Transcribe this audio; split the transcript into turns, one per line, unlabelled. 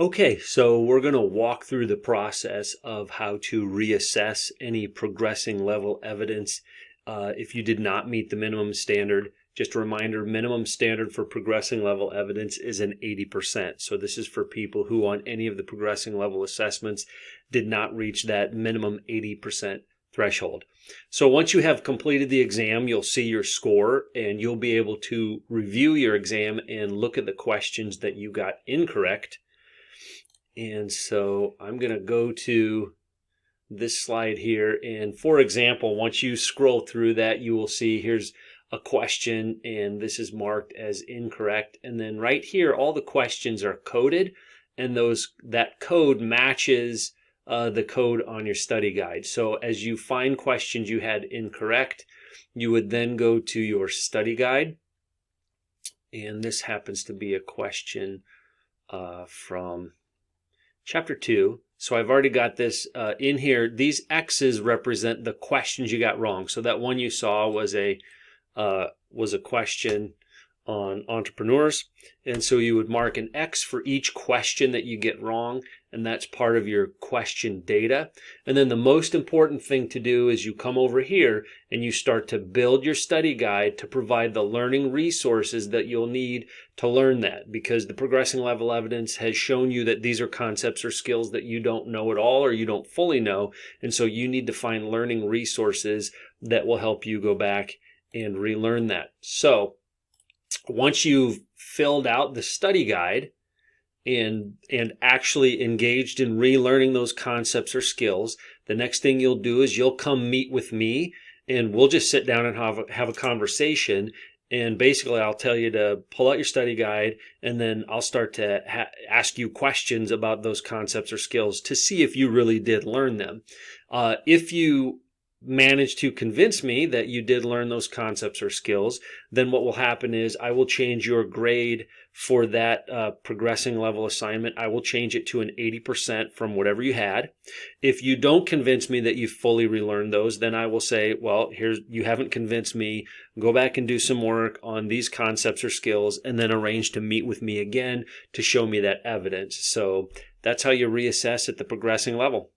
Okay, so we're going to walk through the process of how to reassess any progressing level evidence if you did not meet the minimum standard. Just a reminder, minimum standard for progressing level evidence is an 80%. So this is for people who on any of the progressing level assessments did not reach that minimum 80% threshold. So once you have completed the exam, you'll see your score and you'll be able to review your exam and look at the questions that you got incorrect. And so I'm going to go to this slide here. And for example, once you scroll through that, you will see here's a question and this is marked as incorrect. And then right here, all the questions are coded and that code matches the code on your study guide. So as you find questions you had incorrect, you would then go to your study guide. And this happens to be a question from Chapter 2. So I've already got this in here. These X's represent the questions you got wrong. So that one you saw was a question on entrepreneurs. And so you would mark an X for each question that you get wrong. And that's part of your question data. And then the most important thing to do is you come over here and you start to build your study guide to provide the learning resources that you'll need to learn that, because the progressing level evidence has shown you that these are concepts or skills that you don't know at all or you don't fully know. And so you need to find learning resources that will help you go back and relearn that. So once you've filled out the study guide and actually engaged in relearning those concepts or skills, the next thing you'll do is you'll come meet with me and we'll just sit down and have a conversation. And basically I'll tell you to pull out your study guide and then I'll start to ask you questions about those concepts or skills to see if you really did learn them. If you manage to convince me that you did learn those concepts or skills, then what will happen is I will change your grade for that progressing level assignment. I will change it to an 80% from whatever you had. If you don't convince me that you've fully relearned those, then I will say, well, you haven't convinced me. Go back and do some work on these concepts or skills and then arrange to meet with me again to show me that evidence. So that's how you reassess at the progressing level.